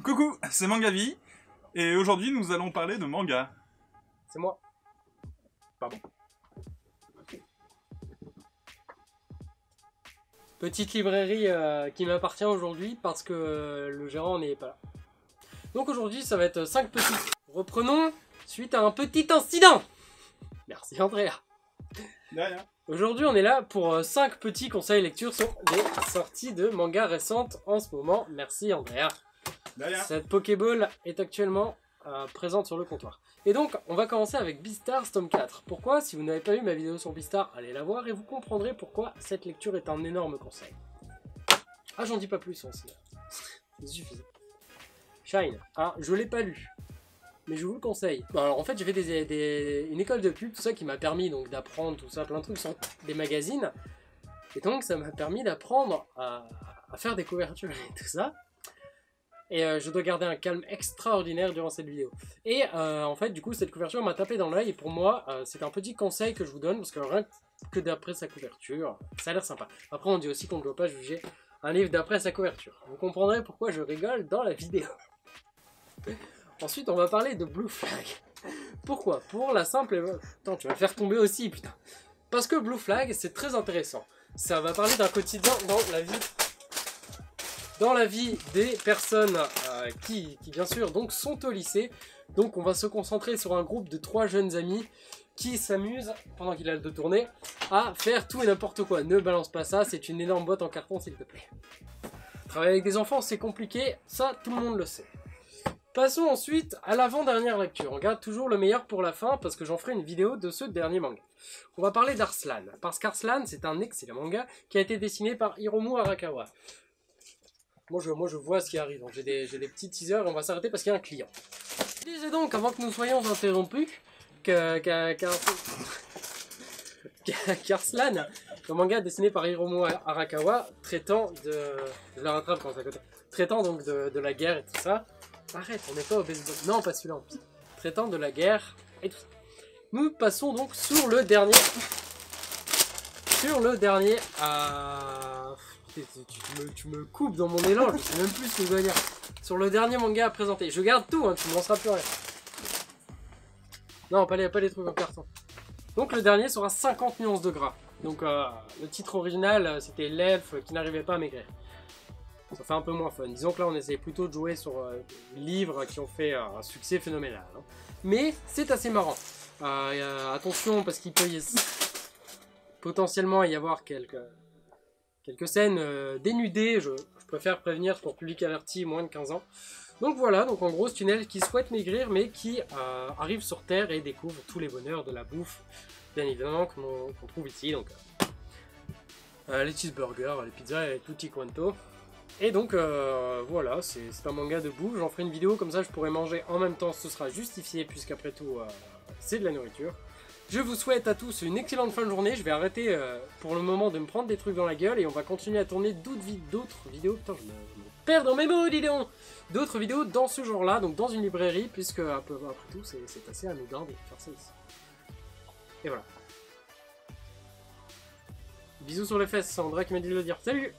Coucou, c'est Mangavi, et aujourd'hui nous allons parler de manga. C'est moi. Pardon. Petite librairie qui m'appartient aujourd'hui parce que le gérant n'est pas là. Donc aujourd'hui ça va être 5 petits. Reprenons suite à un petit incident. Merci Andrea. De rien. Aujourd'hui on est là pour 5 petits conseils lecture sur des sorties de mangas récentes en ce moment. Merci Andrea. De rien. Cette Pokéball est actuellement présente sur le comptoir. Et donc, on va commencer avec Beastars tome 4. Pourquoi? Si vous n'avez pas vu ma vidéo sur Beastars, allez la voir et vous comprendrez pourquoi cette lecture est un énorme conseil. Ah, j'en dis pas plus, aussi. C'est suffisant. Shine. Ah, je l'ai pas lu. Mais je vous le conseille. Bon, alors en fait, j'ai fait une école de pub, tout ça, qui m'a permis donc d'apprendre tout ça, plein de trucs sur des magazines. Et donc, ça m'a permis d'apprendre à faire des couvertures et tout ça. Et je dois garder un calme extraordinaire durant cette vidéo. Et en fait, du coup, cette couverture m'a tapé dans l'œil. Et pour moi, c'est un petit conseil que je vous donne. Parce que rien que d'après sa couverture, ça a l'air sympa. Après, on dit aussi qu'on ne doit pas juger un livre d'après sa couverture. Vous comprendrez pourquoi je rigole dans la vidéo. Ensuite, on va parler de Blue Flag. Pourquoi? Pour la simple... Attends, tu vas faire tomber aussi, putain. Parce que Blue Flag, c'est très intéressant. Ça va parler d'un quotidien dans la vie des personnes qui bien sûr donc sont au lycée. Donc on va se concentrer sur un groupe de 3 jeunes amis qui s'amusent, pendant qu'il a le dos tourné, à faire tout et n'importe quoi. Ne balance pas ça, c'est une énorme boîte en carton s'il te plaît. Travailler avec des enfants c'est compliqué, ça tout le monde le sait. Passons ensuite à l'avant-dernière lecture. On garde toujours le meilleur pour la fin parce que j'en ferai une vidéo de ce dernier manga. On va parler d'Arslan, parce qu'Arslan c'est un excellent manga qui a été dessiné par Hiromu Arakawa. Moi je vois ce qui arrive, j'ai des petits teasers et on va s'arrêter parce qu'il y a un client. Je disais donc, avant que nous soyons interrompus, qu'Arslan, le manga dessiné par Hiromu Arakawa, traitant de... Je la rattrape quand c'est à côté. Traitant donc de la guerre et tout ça. Arrête, on n'est pas au baseball. Non, pas celui-là en plus. Traitant de la guerre et tout ça. Nous passons donc sur le dernier... Tu me coupes dans mon élan, je sais même plus ce que je dois dire. Sur le dernier manga à présenter. Je garde tout, hein, tu ne lanceras plus rien. Non, pas les trucs en carton. Donc le dernier sera 50 nuances de gras. Donc le titre original, c'était l'elfe qui n'arrivait pas à maigrir. Ça fait un peu moins fun. Disons que là, on essaie plutôt de jouer sur des livres qui ont fait un succès phénoménal. Hein. Mais c'est assez marrant. Attention, parce qu'il peut potentiellement y avoir quelques scènes dénudées, je préfère prévenir pour public averti moins de 15 ans. Donc voilà, donc en gros c'est une elfe qui souhaite maigrir mais qui arrive sur Terre et découvre tous les bonheurs de la bouffe, bien évidemment, qu'on trouve ici. Donc les cheeseburgers, les pizzas et tutti quanto. Et donc voilà, c'est un manga de bouffe, j'en ferai une vidéo comme ça je pourrai manger en même temps, ce sera justifié puisqu'après tout c'est de la nourriture. Je vous souhaite à tous une excellente fin de journée. Je vais arrêter pour le moment de me prendre des trucs dans la gueule et on va continuer à tourner d'autres vidéos. Putain, je me perds dans mes mots, dis donc. D'autres vidéos dans ce genre-là, donc dans une librairie, puisque après tout, c'est assez anodin de faire ça ici. Et voilà. Bisous sur les fesses, c'est André qui m'a dit de le dire. Salut.